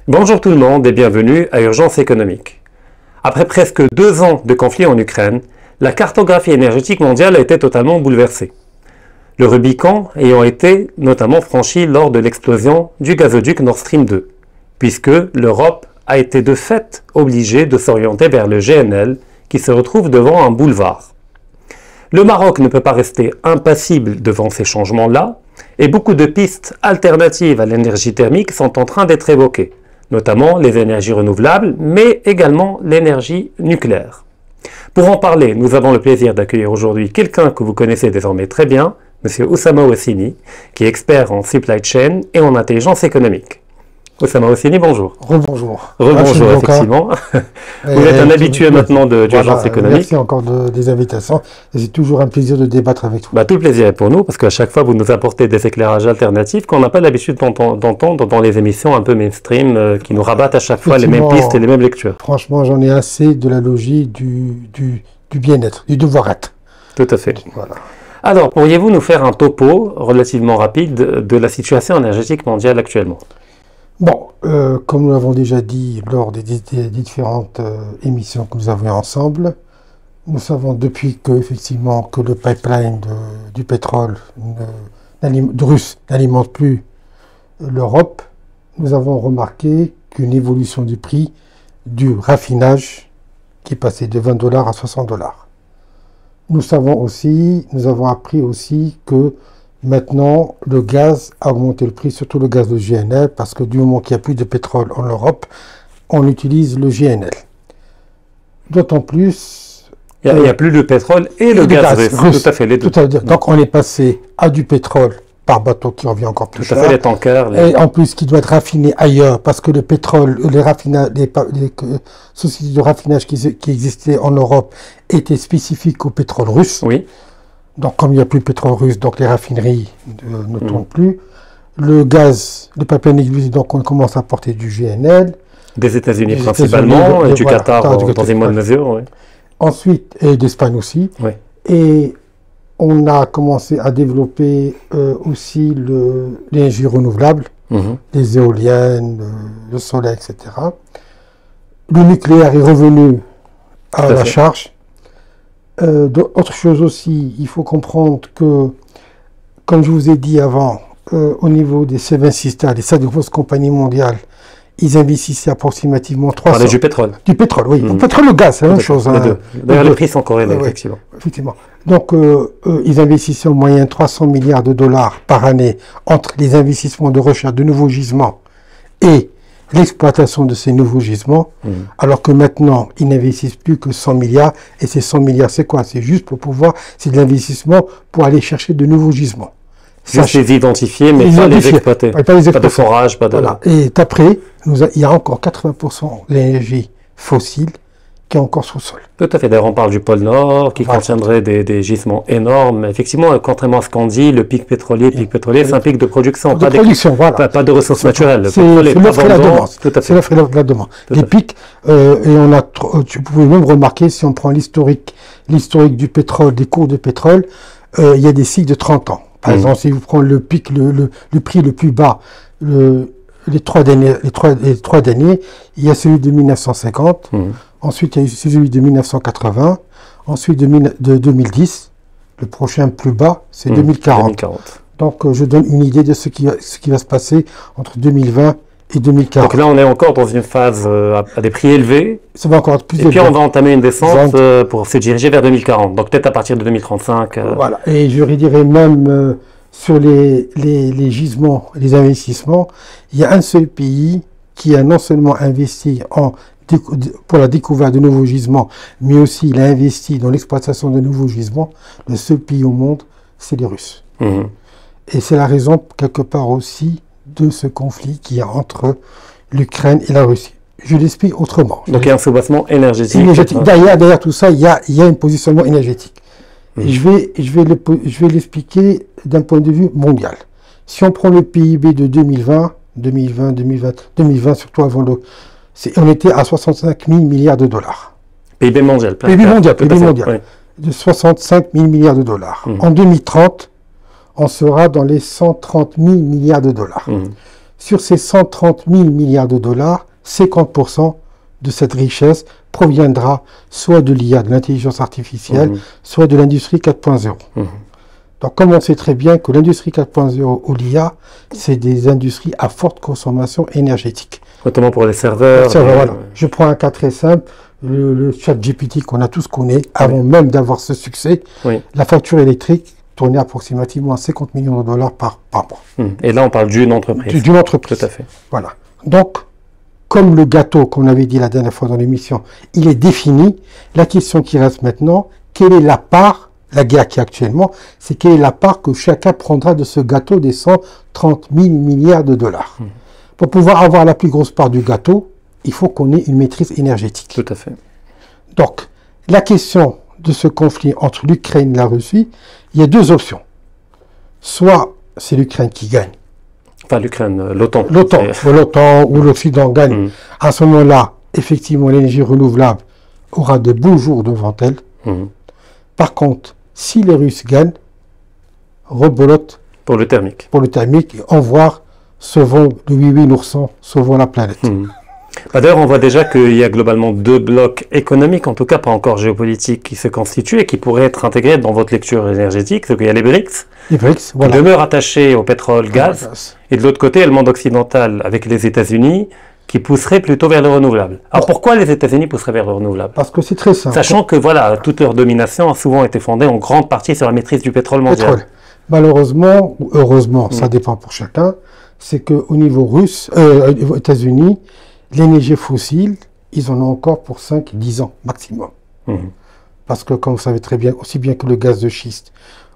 Bonjour tout le monde et bienvenue à Urgence économique. Après presque 2 ans de conflit en Ukraine, la cartographie énergétique mondiale a été totalement bouleversée. Le Rubicon ayant été notamment franchi lors de l'explosion du gazoduc Nord Stream 2, puisque l'Europe a été de fait obligée de s'orienter vers le GNL qui se retrouve devant un boulevard. Le Maroc ne peut pas rester impassible devant ces changements-là et beaucoup de pistes alternatives à l'énergie thermique sont en train d'être évoquées, notamment les énergies renouvelables, mais également l'énergie nucléaire. Pour en parler, nous avons le plaisir d'accueillir aujourd'hui quelqu'un que vous connaissez désormais très bien, M. Oussama Ouassini, qui est expert en supply chain et en intelligence économique. Oussama Ouassini, bonjour. Rebonjour. Rebonjour, effectivement. Vous êtes un habitué maintenant d'Urgence économique. Merci encore des invitations. C'est toujours un plaisir de débattre avec vous. Tout le plaisir est pour nous, parce qu'à chaque fois, vous nous apportez des éclairages alternatifs qu'on n'a pas l'habitude d'entendre dans les émissions un peu mainstream, qui nous rabattent à chaque fois les mêmes pistes et les mêmes lectures. Franchement, j'en ai assez de la logique du bien-être, du devoir-être. Tout à fait. Voilà. Alors, pourriez-vous nous faire un topo relativement rapide de la situation énergétique mondiale actuellement ? Bon, comme nous l'avons déjà dit lors des différentes émissions que nous avons eues ensemble, nous savons depuis que le pipeline du pétrole russe n'alimente plus l'Europe, nous avons remarqué qu'une évolution du prix du raffinage qui est passé de $20 à $60. Nous avons appris aussi que maintenant, le gaz a augmenté le prix, surtout le gaz de GNL, parce que du moment qu'il n'y a plus de pétrole en Europe, on utilise le GNL. D'autant plus... Il n'y a plus de pétrole et le gaz russe. Tout à fait, les deux. Donc on est passé à du pétrole par bateau qui revient encore plus cher. Tout à fait, les tankers. Et en plus, qui doit être raffiné ailleurs, parce que le pétrole, les sociétés de raffinage qui existaient en Europe étaient spécifiques au pétrole russe. Oui. Donc, comme il n'y a plus de pétrole russe, donc les raffineries ne tournent plus. Le gaz, le pipeline, donc on commence à importer du GNL. Des États-Unis principalement, et du Qatar dans une moindre mesure. Oui. Ensuite, et d'Espagne aussi. Oui. Et on a commencé à développer aussi l'énergie renouvelable, les éoliennes, le soleil, etc. Le nucléaire est revenu à la charge. Autre chose aussi, il faut comprendre que, comme je vous ai dit avant, au niveau des Seven Sisters, les 7 grosses compagnies mondiales, ils investissaient approximativement 300... Parlez du pétrole. Du pétrole, oui. Le pétrole, le gaz, c'est la même chose. D'ailleurs, les prix sont corrélés, effectivement. Effectivement. Donc, ils investissaient en moyenne 300 milliards de dollars par année entre les investissements de recherche de nouveaux gisements et l'exploitation de ces nouveaux gisements, alors que maintenant, ils n'investissent plus que 100 milliards, et ces 100 milliards, c'est quoi? C'est juste c'est de l'investissement pour aller chercher de nouveaux gisements. Juste les identifier, mais pas les exploiter. Pas de forage, pas de... Voilà. Et après, il y a encore 80% de l'énergie fossile qui est encore sous le sol. Tout à fait. D'ailleurs, on parle du pôle Nord, qui contiendrait des gisements énormes. Effectivement, contrairement à ce qu'on dit, le pic pétrolier, c'est un pic de production, pas de ressources naturelles. C'est l'offre et la demande. C'est l'offre et la demande. Les pics, tu pouvez même remarquer, si on prend l'historique du pétrole, des cours de pétrole, il y a des cycles de 30 ans. Par exemple, si vous prenez le pic, le prix le plus bas, les trois derniers, il y a celui de 1950, ensuite il y a celui de 1980, ensuite de 2010, le prochain plus bas, c'est 2040. Donc je donne une idée de ce qui va se passer entre 2020 et 2040. Donc là, on est encore dans une phase à des prix élevés. Ça va encore plus et puis on va entamer une descente pour se diriger vers 2040. Donc peut-être à partir de 2035. Voilà. Et je dirais même sur les gisements, les investissements, il y a un seul pays qui a non seulement investi pour la découverte de nouveaux gisements, mais aussi il a investi dans l'exploitation de nouveaux gisements. Le seul pays au monde, c'est les Russes. Et c'est la raison, quelque part aussi, de ce conflit qu'il y a entre l'Ukraine et la Russie. Je l'explique autrement. Donc il y a un soubassement énergétique. Derrière tout ça, il y a un positionnement énergétique. Et je vais l'expliquer d'un point de vue mondial. Si on prend le PIB de 2020, surtout avant on était à 65 000 milliards de dollars. PIB mondial. PIB mondial. Oui. De 65 000 milliards de dollars. En 2030, on sera dans les 130 000 milliards de dollars. sur ces 130 000 milliards de dollars, 50% de cette richesse proviendra soit de l'IA, de l'intelligence artificielle, soit de l'industrie 4.0. Donc, comme on sait très bien que l'industrie 4.0 ou l'IA, c'est des industries à forte consommation énergétique. Notamment pour les serveurs. Voilà. Je prends un cas très simple, le chat GPT qu'on a tous connu, avant même d'avoir ce succès, la facture électrique tournait approximativement à 50 millions de dollars par mois. Et là, on parle d'une entreprise. D'une entreprise. Tout à fait. Voilà. Donc, comme le gâteau qu'on avait dit la dernière fois dans l'émission, il est défini, la question qui reste maintenant, quelle est la part, la guerre qui est actuellement, c'est quelle est la part que chacun prendra de ce gâteau des 130 000 milliards de dollars. Pour pouvoir avoir la plus grosse part du gâteau, il faut qu'on ait une maîtrise énergétique. Tout à fait. Donc, la question de ce conflit entre l'Ukraine et la Russie, il y a deux options. Soit c'est l'Ukraine qui gagne. Enfin, l'Ukraine, l'OTAN. L'OTAN ou l'Occident gagne. À ce moment-là, effectivement, l'énergie renouvelable aura de beaux jours devant elle. Par contre, si les Russes gagnent, rebolote pour le thermique. Pour le thermique, au revoir, sauvons le oui, l'ourson, sauvons la planète. D'ailleurs, on voit déjà qu'il y a globalement deux blocs économiques, en tout cas pas encore géopolitiques, qui se constituent et qui pourraient être intégrés dans votre lecture énergétique. C'est qu'il y a les BRICS, qui demeurent attachés au pétrole, gaz, et de l'autre côté, le monde occidental avec les États-Unis, qui pousserait plutôt vers le renouvelable. Alors pourquoi les États-Unis pousseraient vers le renouvelable? Parce que c'est très simple. Sachant que voilà, toute leur domination a souvent été fondée en grande partie sur la maîtrise du pétrole mondial. Malheureusement, ou heureusement, ça dépend pour chacun, c'est qu'au niveau russe, aux États-Unis, l'énergie fossile, ils en ont encore pour 5-10 ans maximum. Parce que, comme vous savez très bien, aussi bien que le gaz de schiste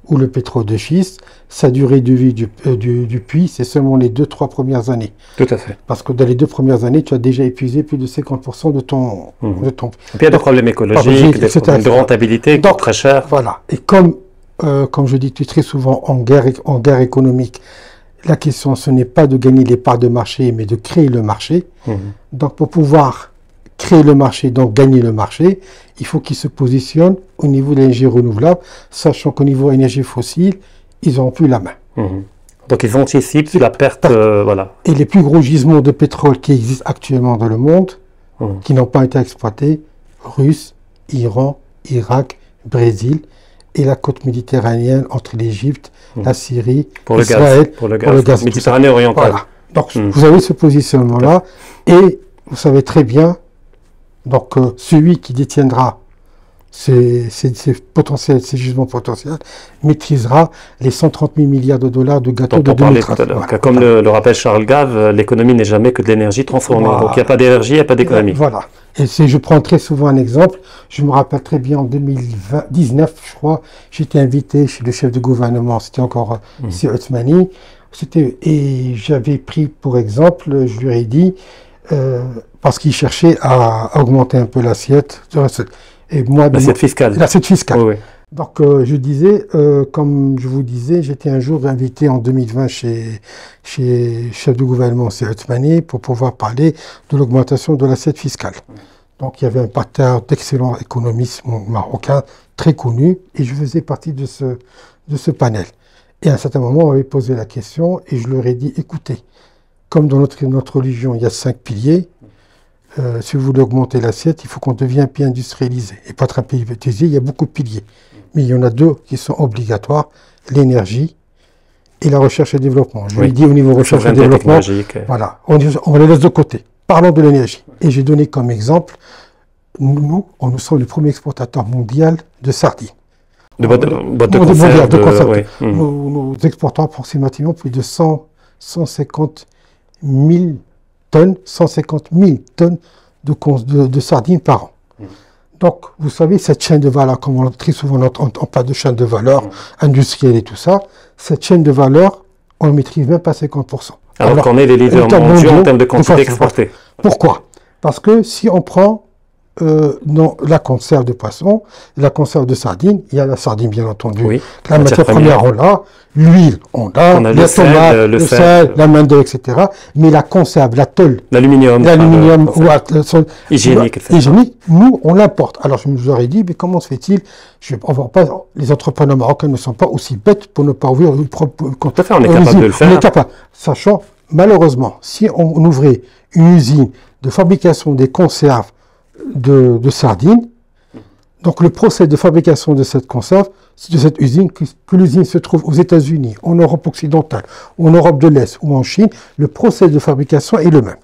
ou le pétrole de schiste, sa durée de vie du puits, c'est seulement les 2-3 premières années. Tout à fait. Parce que dans les 2 premières années, tu as déjà épuisé plus de 50% de ton... Et puis il y a des problèmes écologiques, des problèmes de rentabilité qui sont très chers. Voilà. Et comme je dis très souvent, en guerre économique, la question, ce n'est pas de gagner les parts de marché, mais de créer le marché. Donc, pour pouvoir créer le marché, donc gagner le marché, il faut qu'ils se positionnent au niveau de l'énergie renouvelable, sachant qu'au niveau énergie fossile, ils n'ont plus la main. Donc, ils anticipent la perte, voilà. Et les plus gros gisements de pétrole qui existent actuellement dans le monde, qui n'ont pas été exploités, Russes, Iran, Irak, Brésil, et la côte méditerranéenne entre l'Égypte, la Syrie, Israël, pour le gaz Méditerranée orientale. Voilà. Donc, vous avez ce positionnement-là, et vous savez très bien, donc, celui qui détiendra ces gisements potentiels maîtrisera les 130 000 milliards de dollars de gâteau de 2030. Voilà. Comme le rappelle Charles Gave, l'économie n'est jamais que de l'énergie transformée. Donc, il n'y a pas d'énergie, il n'y a pas d'économie. Voilà. Et je prends très souvent un exemple. Je me rappelle très bien en 2019, je crois, j'étais invité chez le chef de gouvernement, c'était encore M. Othmani. Et j'avais pris pour exemple, je lui ai dit, parce qu'il cherchait à augmenter un peu l'assiette. Et moi, l'assiette fiscale. L'assiette fiscale. Oui. Donc, je disais, comme je vous disais, j'étais un jour invité en 2020 chez chef de gouvernement, c'est Othmani, pour pouvoir parler de l'augmentation de l'assiette fiscale. Donc, il y avait un partenaire d'excellents économistes marocains, très connu, et je faisais partie de ce panel. Et à un certain moment, on m'avait posé la question, et je leur ai dit, écoutez, comme dans notre religion, il y a 5 piliers, si vous voulez augmenter l'assiette, il faut qu'on devienne un pays industrialisé. Et pas très pays industrialisé, il y a beaucoup de piliers. Mais il y en a 2 qui sont obligatoires, l'énergie et la recherche et développement. Je lui ai dit au niveau recherche et développement, voilà, on les laisse de côté. Parlons de l'énergie. Et j'ai donné comme exemple, nous sommes le premier exportateur mondial de sardines. De boîtes de conserve. Oui. Nous exportons approximativement plus de 150 000 tonnes de sardines par an. Donc, vous savez, cette chaîne de valeur, comme très souvent on parle de chaîne de valeur industrielle et tout ça, cette chaîne de valeur, on ne maîtrise même pas 50%. Alors qu'on est les leaders mondiaux en termes de quantité exportée. Pourquoi? Parce que si on prend la conserve de poisson, la conserve de sardines, il y a la sardine bien entendu, la matière première on l'a, l'huile on a la tomate, le sel, la main-d'œuvre, etc. Mais la conserve, la tôle, l'aluminium hygiénique, nous on l'importe. Alors je me aurais dit, mais comment se fait-il, les entrepreneurs marocains ne sont pas aussi bêtes pour ne pas ouvrir une propre. Tout à fait, on est capable de le faire. On est capable, sachant Malheureusement, si on ouvrait une usine de fabrication des conserves de sardines, donc le procès de fabrication de cette conserve, de cette usine, que l'usine se trouve aux États-Unis, en Europe occidentale, en Europe de l'Est ou en Chine, le procès de fabrication est le même.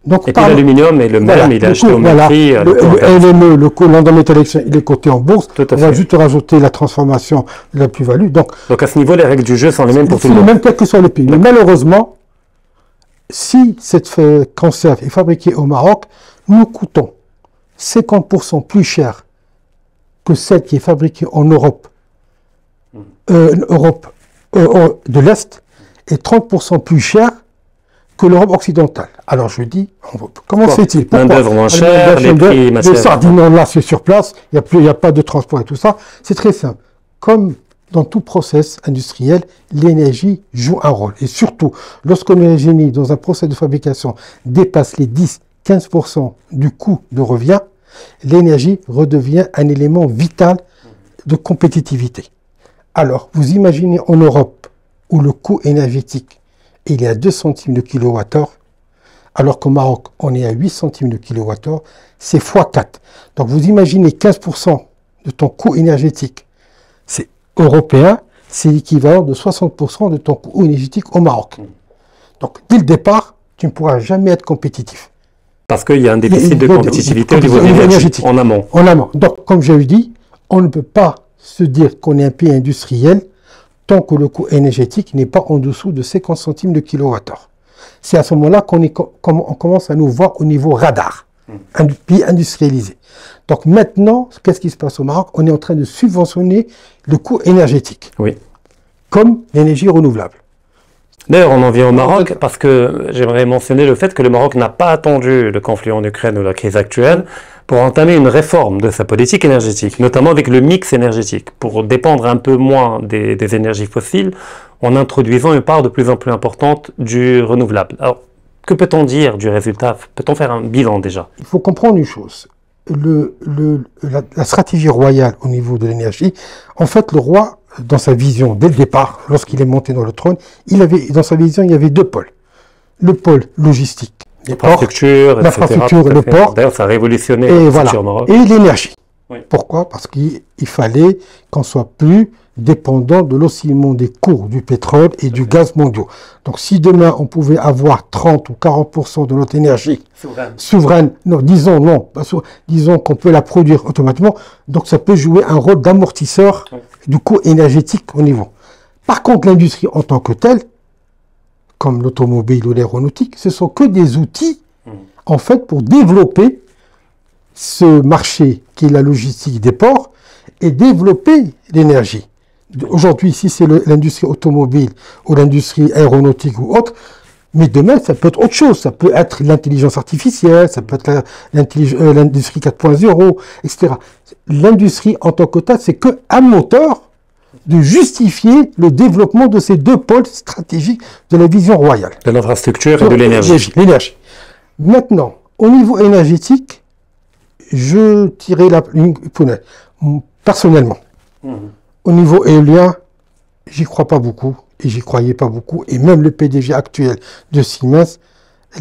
Donc, et puis l'aluminium est le même, voilà, il est acheté au même prix. Le LME, le coût London il est coté en bourse. On va juste rajouter la transformation de la plus-value. Donc à ce niveau, les règles du jeu sont les mêmes pour tout le monde. C'est les mêmes quel que soit le pays. Mais malheureusement, si cette conserve est fabriquée au Maroc, nous coûtons 50% plus cher que celle qui est fabriquée en Europe, de l'Est, et 30% plus cher que l'Europe occidentale. Alors je dis, comment se fait-il? Main d'œuvre moins chère, les prix les sardines, là c'est sur place, il n'y a pas de transport et tout ça. C'est très simple. Comme dans tout process industriel, l'énergie joue un rôle. Et surtout, lorsque l'énergie dans un process de fabrication dépasse les 10-15% du coût de revient, l'énergie redevient un élément vital de compétitivité. Alors, vous imaginez en Europe, où le coût énergétique il est à 2 centimes de kilowattheure, alors qu'au Maroc, on est à 8 centimes de kilowattheure, c'est x4. Donc vous imaginez 15% de ton coût énergétique, c'est européen, c'est l'équivalent de 60% de ton coût énergétique au Maroc. Donc dès le départ, tu ne pourras jamais être compétitif. Parce qu'il y a un déficit de compétitivité au niveau énergétique, en amont. En amont. Donc comme j'ai dit, on ne peut pas se dire qu'on est un pays industriel tant que le coût énergétique n'est pas en dessous de 50 centimes de kilowattheure. C'est à ce moment-là qu'on commence à nous voir au niveau radar, un pays industrialisé. Donc maintenant, qu'est-ce qui se passe au Maroc? On est en train de subventionner le coût énergétique, oui, comme l'énergie renouvelable. D'ailleurs, on en vient au Maroc parce que j'aimerais mentionner le fait que le Maroc n'a pas attendu le conflit en Ukraine ou la crise actuelle pour entamer une réforme de sa politique énergétique, notamment avec le mix énergétique, pour dépendre un peu moins des énergies fossiles en introduisant une part de plus en plus importante du renouvelable. Alors, que peut-on dire du résultat? Peut-on faire un bilan déjà? Il faut comprendre une chose. La stratégie royale au niveau de l'énergie, en fait, le roi, dans sa vision, dès le départ, lorsqu'il est monté dans le trône, dans sa vision, il y avait 2 pôles. Le pôle logistique, l'infrastructure, le port. D'ailleurs, ça a révolutionné et la culture marocaine. Et l'énergie. Oui. Pourquoi? Parce qu'il fallait qu'on soit plus dépendant de l'oscillement des cours du pétrole et du gaz mondiaux. Donc, si demain, on pouvait avoir 30 ou 40% de notre énergie souveraine, disons qu'on peut la produire automatiquement, donc ça peut jouer un rôle d'amortisseur du coût énergétique au niveau. Par contre, l'industrie en tant que telle, comme l'automobile ou l'aéronautique, ce sont que des outils, en fait, pour développer ce marché qui est la logistique des ports et développer l'énergie. Aujourd'hui, si c'est l'industrie automobile ou l'industrie aéronautique ou autre, mais demain, ça peut être autre chose. Ça peut être l'intelligence artificielle, ça peut être l'industrie 4.0, etc. L'industrie en tant que telle, c'est qu'un moteur de justifier le développement de ces 2 pôles stratégiques de la vision royale. De l'infrastructure et de l'énergie. L'énergie. Maintenant, au niveau énergétique, je tirais la ligne personnellement. Au niveau éolien, j'y crois pas beaucoup et j'y croyais pas beaucoup. Et même le PDG actuel de Siemens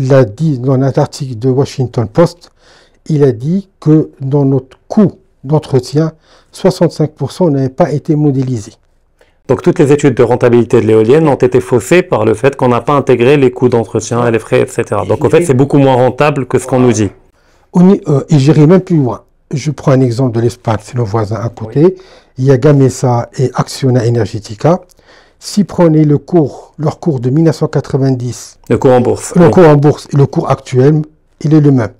l'a dit dans un article de Washington Post. Il a dit que dans notre coût d'entretien, 65% n'avaient pas été modélisés. Donc toutes les études de rentabilité de l'éolienne ont été faussées par le fait qu'on n'a pas intégré les coûts d'entretien et les frais, etc. Donc en fait, c'est beaucoup moins rentable que ce qu'on nous dit. Et j'irai même plus loin. Je prends un exemple de l'Espagne, c'est nos voisins à côté. Oui. Il y a Gamesa et Acciona Energética. Si prenez leur cours de 1990, le cours en bourse, et le cours actuel, il est le même.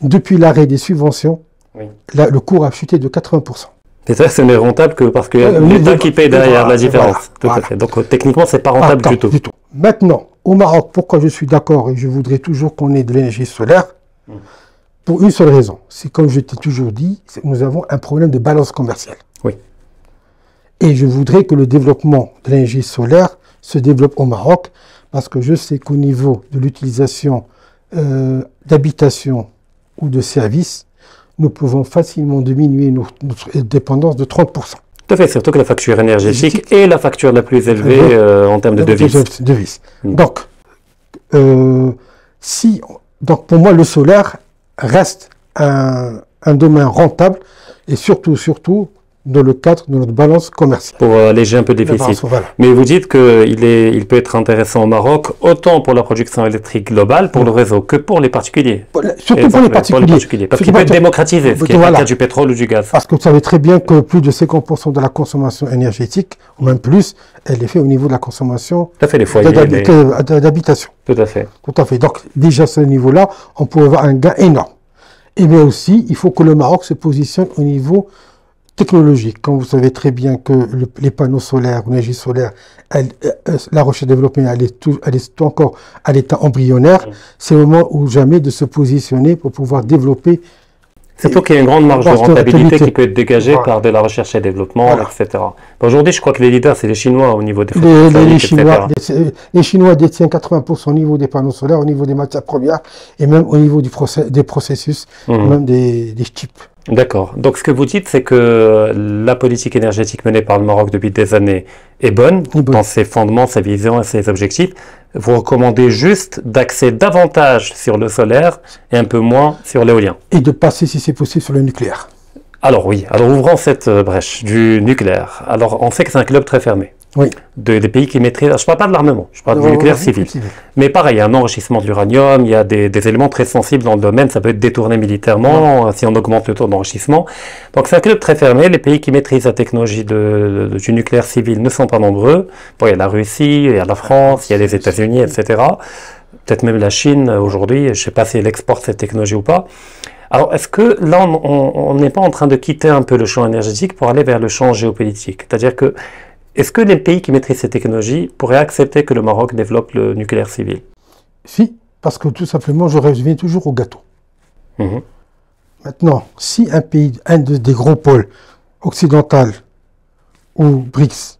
Depuis l'arrêt des subventions, le cours a chuté de 80%. Et ça, ce n'est rentable que parce que l'État qui paye derrière la différence. Tout à fait. Donc techniquement, c'est pas rentable du tout. Maintenant, au Maroc, pourquoi je suis d'accord et je voudrais toujours qu'on ait de l'énergie solaire? Pour une seule raison, c'est comme je t'ai toujours dit, nous avons un problème de balance commerciale. Oui. Et je voudrais que le développement de l'énergie solaire se développe au Maroc, parce que je sais qu'au niveau de l'utilisation d'habitation ou de services, nous pouvons facilement diminuer notre dépendance de 30%. Tout à fait, surtout que la facture énergétique est la facture la plus élevée en termes de devises. Donc, Donc pour moi, le solaire reste un domaine rentable et surtout dans le cadre de notre balance commerciale. Pour alléger un peu le déficit. Voilà. Mais vous dites qu'il peut être intéressant au Maroc, autant pour la production électrique globale, pour le réseau, que pour les particuliers. Surtout pour les particuliers. Parce qu'il peut être démocratisé, ce qui est le cas du pétrole ou du gaz. Parce que vous savez très bien que plus de 50% de la consommation énergétique, ou même plus, elle est faite au niveau de la consommation Tout à fait, les foyers d'habitation. Tout à fait. Tout à fait. Donc déjà à ce niveau-là, on peut avoir un gain énorme. Et bien aussi, il faut que le Maroc se positionne au niveau technologique. Comme vous savez très bien que les panneaux solaires, l'énergie solaire, la recherche et développement, elle est encore à l'état embryonnaire. C'est le moment ou jamais de se positionner pour pouvoir développer. Surtout qu'il y a une grande marge de rentabilité qui peut être dégagée par de la recherche et développement, etc. Aujourd'hui, je crois que les leaders, c'est les Chinois au niveau des Les Chinois détiennent 80% au niveau des panneaux solaires, au niveau des matières premières et même au niveau des processus, même des chips. D'accord. Donc ce que vous dites, c'est que la politique énergétique menée par le Maroc depuis des années est bonne dans ses fondements, ses visions et ses objectifs. Vous recommandez juste d'axer davantage sur le solaire et un peu moins sur l'éolien. Et de passer, si c'est possible, sur le nucléaire. Alors oui, alors ouvrons cette brèche du nucléaire. Alors on sait que c'est un club très fermé. Oui. Des pays qui maîtrisent, je ne parle pas de l'armement, je parle du nucléaire civil. Mais pareil, il y a un enrichissement de l'uranium, il y a des éléments très sensibles dans le domaine, ça peut être détourné militairement si on augmente le taux d'enrichissement. Donc c'est un club très fermé, les pays qui maîtrisent la technologie du nucléaire civil ne sont pas nombreux. Bon, il y a la Russie, il y a la France, il y a les États-Unis, etc. Peut-être même la Chine aujourd'hui, je ne sais pas si elle exporte cette technologie ou pas. Alors, est-ce que là, on n'est pas en train de quitter un peu le champ énergétique pour aller vers le champ géopolitique? C'est-à-dire que est-ce que les pays qui maîtrisent ces technologies pourraient accepter que le Maroc développe le nucléaire civil? Si, parce que tout simplement, je reviens toujours au gâteau. Maintenant, si un pays, des gros pôles occidentaux ou BRICS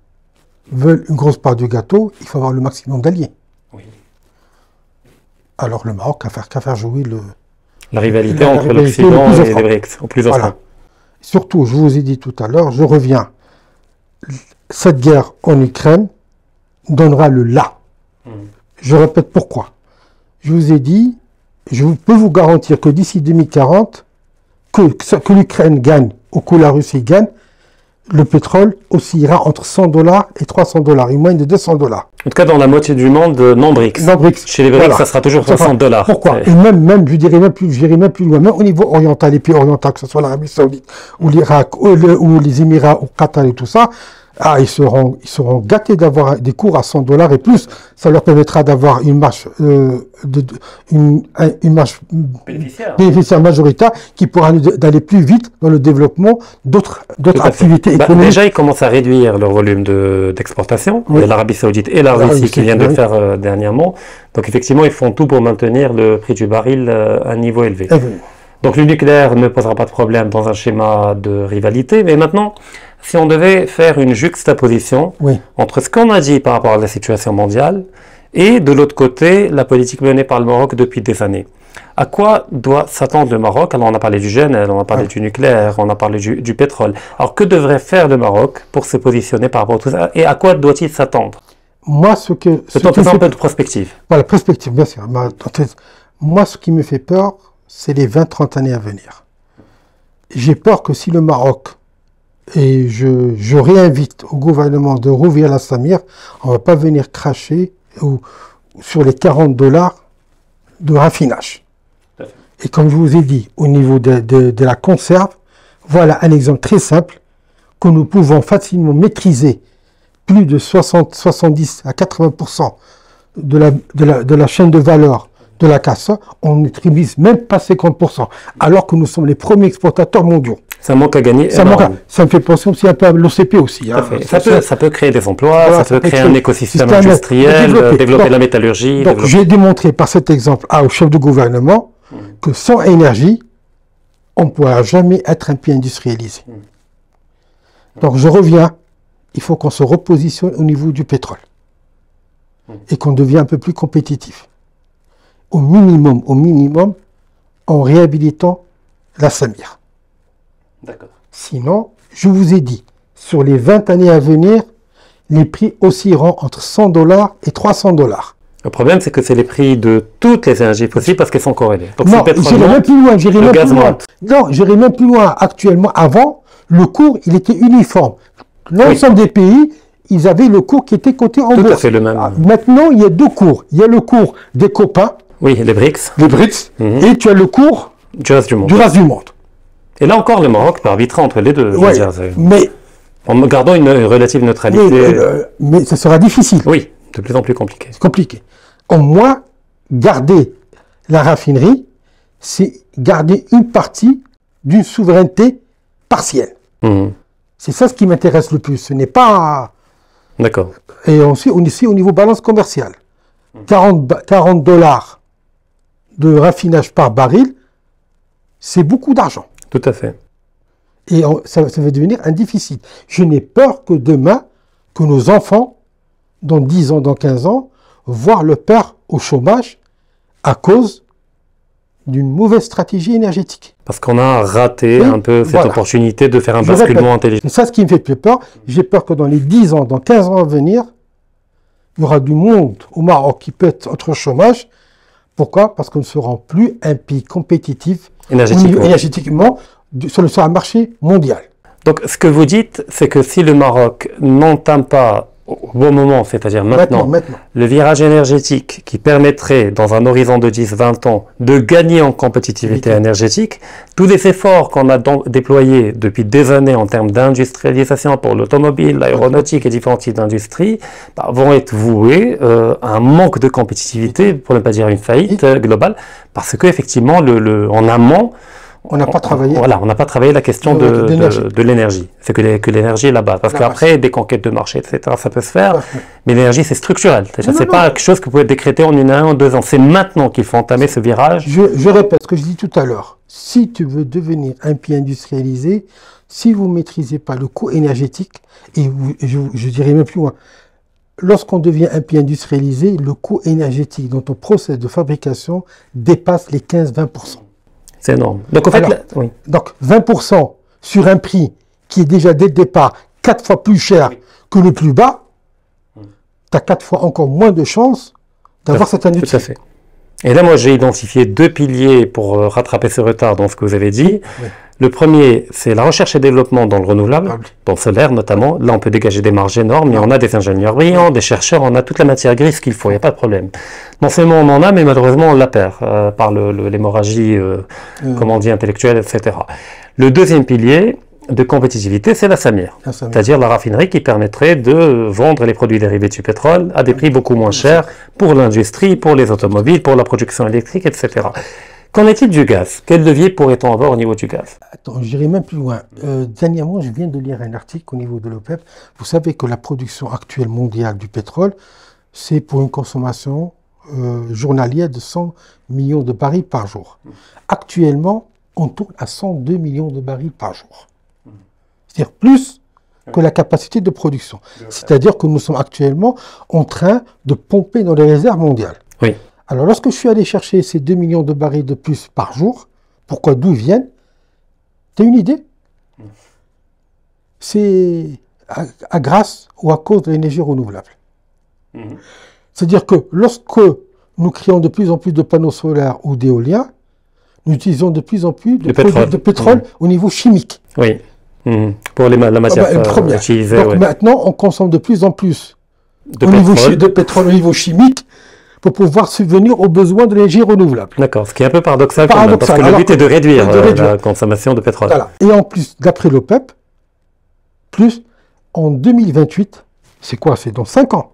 veulent une grosse part du gâteau, il faut avoir le maximum d'alliés. Oui. Alors le Maroc qu'à faire jouer la rivalité entre l'Occident et les BRICS, au plus offrant. Surtout, je vous ai dit tout à l'heure, je reviens. Cette guerre en Ukraine donnera le là. Je répète pourquoi. Je vous ai dit, je peux vous garantir que d'ici 2040, que l'Ukraine gagne ou que la Russie gagne, le pétrole oscillera entre $100 et $300, une moyenne de $200. En tout cas, dans la moitié du monde, non BRICS. Non BRICS. Chez les BRICS, ça sera toujours $60. Pourquoi? Et même, je dirais même plus loin, même au niveau oriental, les pays orientaux, que ce soit l'Arabie Saoudite, ou l'Irak, ou les Émirats, ou Qatar et tout ça, ils seront gâtés d'avoir des cours à $100 et plus. Ça leur permettra d'avoir une marge, bénéficiaire majoritaire qui pourra d'aller plus vite dans le développement d'autres activités économiques. Déjà, ils commencent à réduire leur volume d'exportation. Il y a l'Arabie Saoudite et la Russie qui viennent de le faire dernièrement. Donc effectivement, ils font tout pour maintenir le prix du baril à un niveau élevé. Donc le nucléaire ne posera pas de problème dans un schéma de rivalité. Mais maintenant, si on devait faire une juxtaposition entre ce qu'on a dit par rapport à la situation mondiale et de l'autre côté, la politique menée par le Maroc depuis des années. À quoi doit s'attendre le Maroc? Alors on a parlé du GNL, on a parlé du nucléaire, on a parlé du pétrole. Alors que devrait faire le Maroc pour se positionner par rapport à tout ça? Et à quoi doit-il s'attendre? Moi, un peu de prospective. Voilà, prospective, bien sûr. Moi, ce qui me fait peur, c'est les 20-30 années à venir. J'ai peur que si le Maroc, et je réinvite au gouvernement de rouvrir la Samir, on ne va pas venir cracher sur les $40 de raffinage. Et comme je vous ai dit, au niveau de la conserve, voilà un exemple très simple que nous pouvons facilement maîtriser plus de 70 à 80% de la chaîne de valeur de la casse, on ne maîtrise même pas 50%, alors que nous sommes les premiers exportateurs mondiaux. Ça manque à gagner. Ça me fait penser aussi un peu à l'OCP aussi. Ça peut créer des emplois, ça peut créer un écosystème industriel, développer la métallurgie. Donc j'ai démontré par cet exemple au chef de gouvernement que sans énergie, on ne pourra jamais être un pays industrialisé. Donc je reviens, il faut qu'on se repositionne au niveau du pétrole et qu'on devienne un peu plus compétitif. Au minimum, en réhabilitant la Samir. D'accord. Sinon, je vous ai dit, sur les 20 années à venir, les prix oscilleront entre $100 et $300. Le problème, c'est que c'est les prix de toutes les énergies fossiles parce qu'elles sont corrélées. Donc, Non, j'irai même plus loin. le gaz monte. Non, j'irai même plus loin. Actuellement, avant, le cours, il était uniforme. L'ensemble des pays, ils avaient le cours qui était coté en bourse. Tout à fait le même. Maintenant, il y a deux cours. Il y a le cours des copains. Oui, les BRICS. Et tu as le cours du reste du monde. Et là encore, le Maroc peut arbitrer entre les deux. Ouais, mais en gardant une relative neutralité. Mais ça sera difficile. Oui, de plus en plus compliqué. C'est compliqué. Au moins, garder la raffinerie, c'est garder une partie d'une souveraineté partielle. C'est ça ce qui m'intéresse le plus. Ce n'est pas... D'accord. Et aussi au niveau balance commerciale. 40 dollars de raffinage par baril, c'est beaucoup d'argent. Tout à fait. Et ça va devenir un déficit. Je n'ai peur que demain, que nos enfants, dans 10 ans, dans 15 ans, voient le père au chômage à cause d'une mauvaise stratégie énergétique. Parce qu'on a raté un peu cette opportunité de faire un basculement intelligent. C'est ça ce qui me fait plus peur. J'ai peur que dans les 10 ans, dans 15 ans à venir, il y aura du monde au Maroc qui peut être entre chômage. Pourquoi? Parce qu'on ne sera plus un pays compétitif énergétiquement sur le marché mondial. Donc, ce que vous dites, c'est que si le Maroc n'entame pas au bon moment, c'est-à-dire maintenant, le virage énergétique qui permettrait, dans un horizon de 10-20 ans, de gagner en compétitivité énergétique, tous les efforts qu'on a déployés depuis des années en termes d'industrialisation pour l'automobile, l'aéronautique et différents types d'industries, vont être voués à un manque de compétitivité, pour ne pas dire une faillite globale, parce qu'effectivement, en amont, on n'a pas travaillé. Voilà, on n'a pas travaillé la question de l'énergie. C'est que l'énergie est là-bas. Parce qu'après, des conquêtes de marché, etc., ça peut se faire. Mais l'énergie, c'est structurel. C'est pas quelque chose que vous pouvez décréter en 1 an, 2 ans. C'est maintenant qu'il faut entamer ce virage. Je répète ce que je dis tout à l'heure. Si tu veux devenir un pays industrialisé, si vous ne maîtrisez pas le coût énergétique, et je dirais même plus loin, lorsqu'on devient un pays industrialisé, le coût énergétique dans ton process de fabrication dépasse les 15-20%. C'est énorme. Donc, en fait, donc 20% sur un prix qui est déjà dès le départ 4 fois plus cher que le plus bas, tu as 4 fois encore moins de chances d'avoir cette industrie. Tout à fait. Et là, moi, j'ai identifié 2 piliers pour rattraper ce retard dans ce que vous avez dit. Le premier, c'est la recherche et développement dans le renouvelable, dans le solaire notamment. Là, on peut dégager des marges énormes, mais on a des ingénieurs brillants, des chercheurs, on a toute la matière grise qu'il faut, il n'y a pas de problème. Non seulement on en a, mais malheureusement, on la perd par l'hémorragie, comme on dit, intellectuelle, etc. Le deuxième pilier de compétitivité, c'est la SAMIR, c'est-à-dire la raffinerie qui permettrait de vendre les produits dérivés du pétrole à des prix beaucoup moins chers pour l'industrie, pour les automobiles, pour la production électrique, etc. Qu'en est-il du gaz? Quel levier pourrait-on avoir au niveau du gaz? Attends, j'irai même plus loin. Dernièrement, je viens de lire un article au niveau de l'OPEP. Vous savez que la production actuelle mondiale du pétrole, c'est pour une consommation journalière de 100 millions de barils par jour. Actuellement, on tourne à 102 millions de barils par jour. C'est-à-dire plus que la capacité de production. C'est-à-dire que nous sommes actuellement en train de pomper dans les réserves mondiales. Oui. Alors, lorsque je suis allé chercher ces 2 millions de barils de plus par jour, pourquoi, d'où viennent? Tu as une idée? C'est grâce ou à cause de l'énergie renouvelable. C'est-à-dire que lorsque nous créons de plus en plus de panneaux solaires ou d'éoliens, nous utilisons de plus en plus de pétrole au niveau chimique. Oui. Pour la matière utilisée. Donc maintenant, on consomme de plus en plus de pétrole au niveau chimique pour pouvoir subvenir aux besoins de l'énergie renouvelable. D'accord, ce qui est un peu paradoxal, parce que le but est de réduire la consommation de pétrole. Voilà. Et en plus, d'après l'OPEP, en 2028, c'est quoi? C'est dans 5 ans,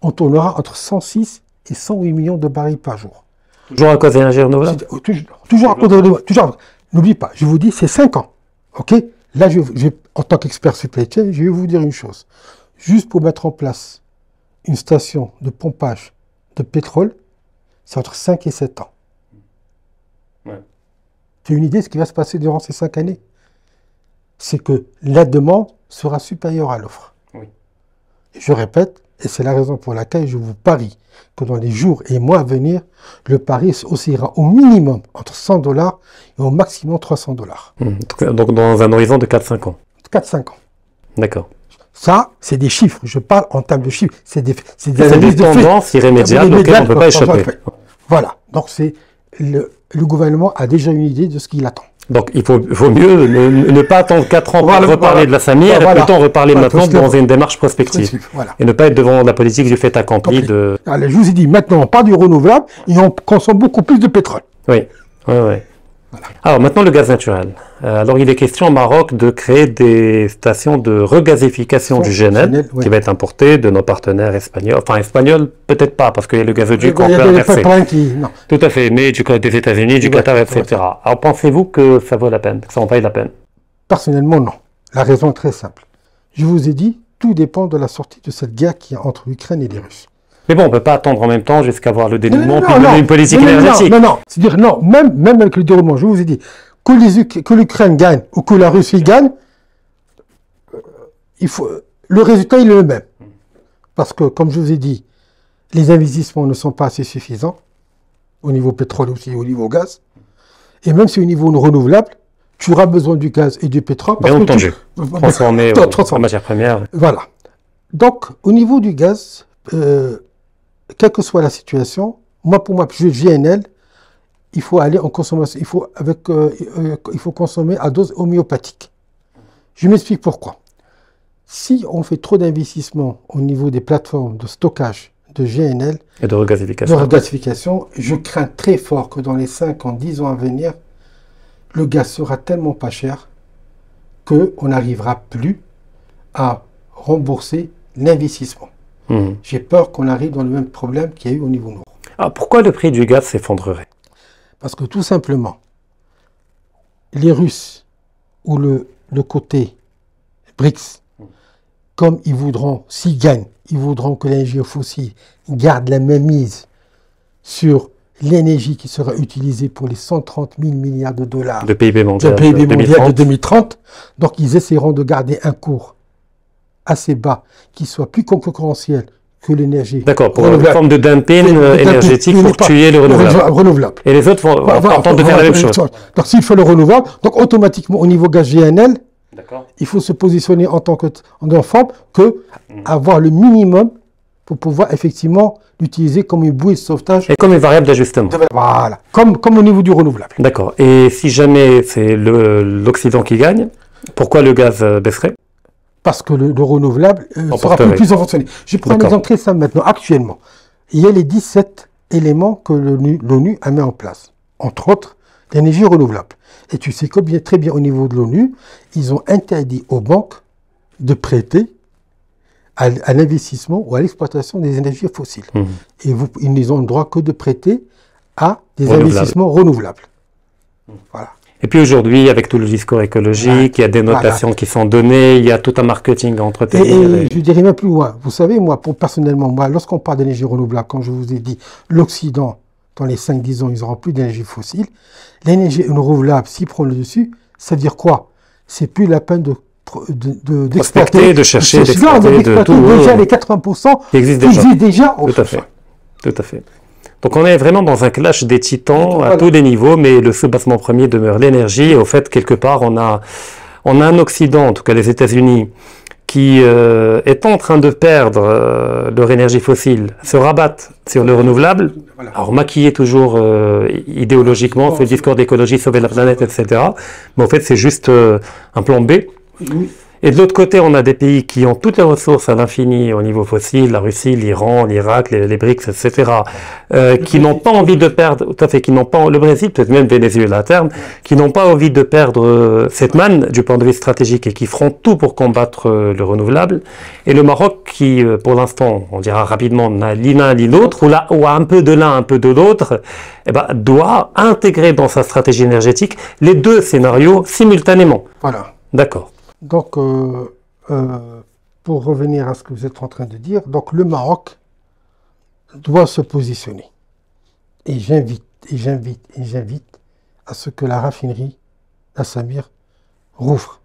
on tournera entre 106 et 108 millions de barils par jour. Toujours à cause de l'énergie renouvelable? Toujours à cause de l'énergie. N'oublie pas, je vous dis, c'est 5 ans. Ok? Là, en tant qu'expert supply chain, je vais vous dire une chose. Juste pour mettre en place une station de pompage de pétrole, c'est entre 5 et 7 ans. Tu as une idée de ce qui va se passer durant ces 5 années? C'est que la demande sera supérieure à l'offre. Et je répète, et c'est la raison pour laquelle je vous parie que dans les jours et mois à venir, le pari oscillera au minimum entre 100 $ et au maximum 300 $. Donc dans un horizon de 4-5 ans. 4-5 ans. D'accord. Ça, c'est des chiffres. Je parle en termes de chiffres. C'est des tendances irrémédiables auxquelles on ne peut pas échapper. Voilà. Donc, le gouvernement a déjà une idée de ce qu'il attend. Donc, il vaut mieux ne pas attendre 4 ans pour reparler de la Samir et plutôt en reparler maintenant dans une démarche prospective. Et ne pas être devant la politique du fait accompli de... Allez, je vous ai dit, maintenant, on parle du renouvelable et on consomme beaucoup plus de pétrole. Oui, oui, oui. Voilà. Alors, maintenant, le gaz naturel. Alors, il est question au Maroc de créer des stations de regasification du GNL, qui va être importé de nos partenaires espagnols. Enfin, espagnols, peut-être pas, parce qu'il y a le gazoduc en plein versé. Tout à fait, mais des États-Unis, du Qatar, etc. Alors, pensez-vous que ça vaut la peine, que ça en vaille la peine? Personnellement, non. La raison est très simple. Je vous ai dit, tout dépend de la sortie de cette guerre qui est entre l'Ukraine et les Russes. Mais bon, on ne peut pas attendre en même temps jusqu'à voir le dénouement puis mener une politique énergétique. Non. C'est-à-dire, non, même avec le déroulement, je vous ai dit, que l'Ukraine gagne ou que la Russie gagne, le résultat il est le même. Parce que, comme je vous ai dit, les investissements ne sont pas assez suffisants, au niveau pétrole aussi, au niveau gaz. Et même si au niveau renouvelable, tu auras besoin du gaz et du pétrole. Bien entendu. Transformé en matière première. Voilà. Donc, au niveau du gaz, quelle que soit la situation, pour moi, je GNL, il faut aller en consommation, il faut consommer à dose homéopathique. Je m'explique pourquoi. Si on fait trop d'investissements au niveau des plateformes de stockage de GNL et de regasification, je crains très fort que dans les 5 ans, 10 ans à venir, le gaz sera tellement pas cher qu'on n'arrivera plus à rembourser l'investissement. J'ai peur qu'on arrive dans le même problème qu'il y a eu au niveau nord. Alors pourquoi le prix du gaz s'effondrerait? Parce que tout simplement, les Russes ou le côté BRICS, comme ils voudront, s'ils gagnent, ils voudront que l'énergie fossile garde la même mise sur l'énergie qui sera utilisée pour les 130 000 milliards de dollars de PIB mondial, de 2030. Donc ils essaieront de garder un cours assez bas, qui soit plus concurrentiel que l'énergie. D'accord, pour une forme de dumping énergétique pour tuer le renouvelable. Et les autres vont tenter de faire la même chose. Donc s'il faut le renouvelable, donc automatiquement au niveau gaz GNL, il faut se positionner en tant qu'enfant que avoir le minimum pour pouvoir effectivement l'utiliser comme une bouée de sauvetage. Et comme une variable d'ajustement. Voilà, comme au niveau du renouvelable. D'accord. Et si jamais c'est l'Occident qui gagne, pourquoi le gaz baisserait? Parce que le renouvelable sera plus en fonctionner. Je prends un exemple très simple maintenant. Actuellement, il y a les 17 éléments que l'ONU a mis en place. Entre autres, l'énergie renouvelable. Et tu sais que très bien au niveau de l'ONU, ils ont interdit aux banques de prêter à l'investissement ou à l'exploitation des énergies fossiles. Et ils n'ont le droit que de prêter à des investissements renouvelables. Voilà. Et puis aujourd'hui, avec tout le discours écologique, il y a des notations qui sont données, il y a tout un marketing à entretenir. Et je dirais même plus loin. Vous savez, moi, personnellement, lorsqu'on parle d'énergie renouvelable, comme je vous ai dit, l'Occident, dans les 5-10 ans, ils n'auront plus d'énergie fossile. L'énergie renouvelable, s'ils prennent le dessus, ça veut dire quoi? C'est plus la peine d'exploiter, de chercher, d'exploiter déjà les 80% qui existent déjà. Tout à fait. Tout à fait. Donc on est vraiment dans un clash des titans à tous les niveaux, mais le soubassement premier demeure l'énergie. Au fait, quelque part, on a un Occident, en tout cas les États-Unis, qui est en train de perdre leur énergie fossile, se rabattent sur le renouvelable, alors maquiller toujours idéologiquement ce discours d'écologie, sauver la planète, etc. Mais en fait, c'est juste un plan B. Et de l'autre côté, on a des pays qui ont toutes les ressources à l'infini au niveau fossile, la Russie, l'Iran, l'Irak, les BRICS, etc., qui n'ont pas envie de perdre, tout à fait, qui n'ont pas, le Brésil, peut-être même Venezuela à terme, qui n'ont pas envie de perdre cette manne du point de vue stratégique et qui feront tout pour combattre le renouvelable. Et le Maroc qui, pour l'instant, on dira rapidement, n'a ni l'un ni l'autre, ou a un peu de l'un, un peu de l'autre, doit intégrer dans sa stratégie énergétique les deux scénarios simultanément. Voilà. D'accord. Donc, pour revenir à ce que vous êtes en train de dire, donc le Maroc doit se positionner. Et j'invite à ce que la raffinerie, la Samir, rouvre.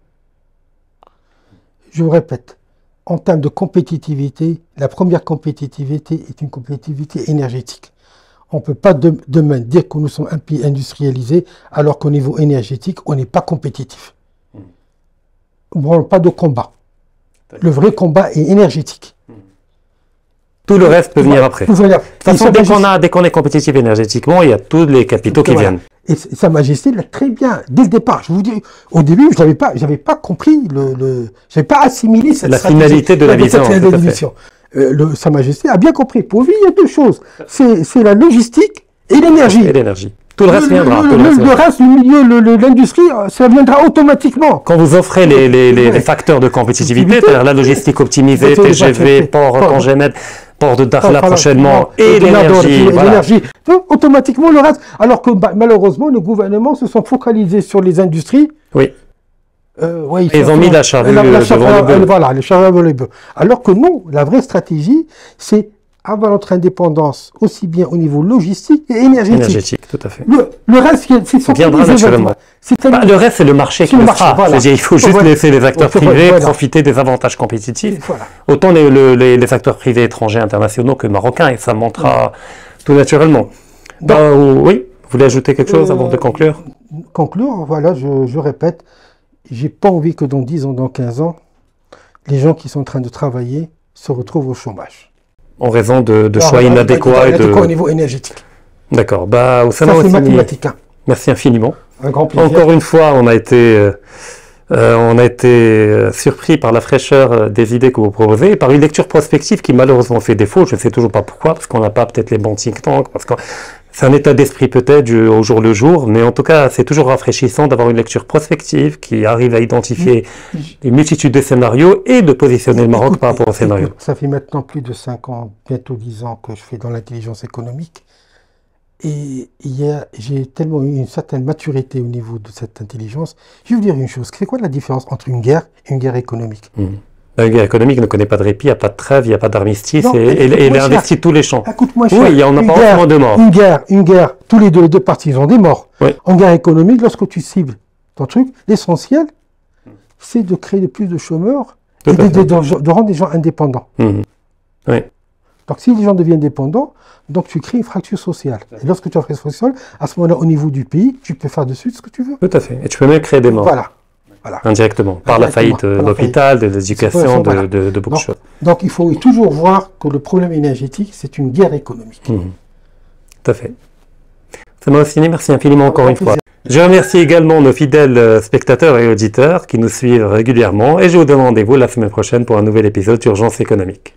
Je vous répète, en termes de compétitivité, la première compétitivité est une compétitivité énergétique. On ne peut pas demain dire que nous sommes un pays industrialisé alors qu'au niveau énergétique, on n'est pas compétitif. Bon, pas de combat. Le vrai combat est énergétique. Tout le reste peut venir après. De Voilà. toute façon, dès qu'on est compétitif énergétiquement, il y a tous les capitaux qui viennent. Et Sa Majesté l'a très bien, dès le départ. Je vous dis, au début, je n'avais pas compris, j'avais pas assimilé cette finalité de la vision. Sa Majesté a bien compris. Pour lui, il y a deux choses. C'est la logistique et l'énergie. Et l'énergie. Tout le reste viendra. Le reste, le milieu, l'industrie, ça viendra automatiquement. Quand vous offrez les facteurs de compétitivité, c'est-à-dire la logistique optimisée, TGV, port Congénède, port de Dakhla prochainement, et l'énergie. Automatiquement, le reste. Alors que malheureusement, les gouvernements se sont focalisés sur les industries. Oui. Ils ont mis la charrue devant les bœufs. Voilà, les charrues devant les bœufs. Alors que non, la vraie stratégie, c'est avoir notre indépendance aussi bien au niveau logistique et énergétique. Tout à fait. Le reste, c'est viendra naturellement. Le reste, c'est le marché qui le fera. Voilà. Il faut juste laisser les acteurs privés profiter des avantages compétitifs. Voilà. Autant les acteurs privés étrangers, internationaux que marocains, et ça montera tout naturellement. Oui, vous voulez ajouter quelque chose avant de conclure? Conclure, voilà, je répète, j'ai pas envie que dans 10 ans, dans 15 ans, les gens qui sont en train de travailler se retrouvent au chômage. En raison de choix inadéquats au niveau énergétique. D'accord. Ça, c'est mathématique. Merci infiniment. Un grand plaisir. Encore une fois, on a été surpris par la fraîcheur des idées que vous proposez et par une lecture prospective qui malheureusement fait défaut. Je ne sais toujours pas pourquoi, parce qu'on n'a pas peut-être les bons think tanks, parce que c'est un état d'esprit peut-être au jour le jour, mais en tout cas, c'est toujours rafraîchissant d'avoir une lecture prospective qui arrive à identifier une multitude de scénarios et de positionner le Maroc par rapport aux scénarios. Ça fait maintenant plus de 5 ans, bientôt 10 ans que je fais dans l'intelligence économique. Et j'ai tellement eu une certaine maturité au niveau de cette intelligence. Je vais vous dire une chose, c'est quoi la différence entre une guerre et une guerre économique? La guerre économique ne connaît pas de répit, il n'y a pas de trêve, il n'y a pas d'armistice, et elle investit tous les champs. Écoute-moi, cher. Oui, on n'a pas forcément de morts. Une guerre, tous les deux parties, ils ont des morts. Oui. En guerre économique, lorsque tu cibles ton truc, l'essentiel, c'est de créer plus de chômeurs et de rendre les gens indépendants. Oui. Donc, si les gens deviennent dépendants, donc tu crées une fracture sociale. Et lorsque tu as une fracture sociale, à ce moment-là, au niveau du pays, tu peux faire dessus ce que tu veux. Tout à fait. Et tu peux même créer des morts. Voilà. Indirectement. Par la faillite de l'hôpital, de l'éducation, de beaucoup de choses. Donc, il faut toujours voir que le problème énergétique, c'est une guerre économique. Tout à fait. Ça m'a aussi merci infiniment encore une fois. Je remercie également nos fidèles spectateurs et auditeurs qui nous suivent régulièrement et je vous donne rendez-vous la semaine prochaine pour un nouvel épisode d'Urgence économique.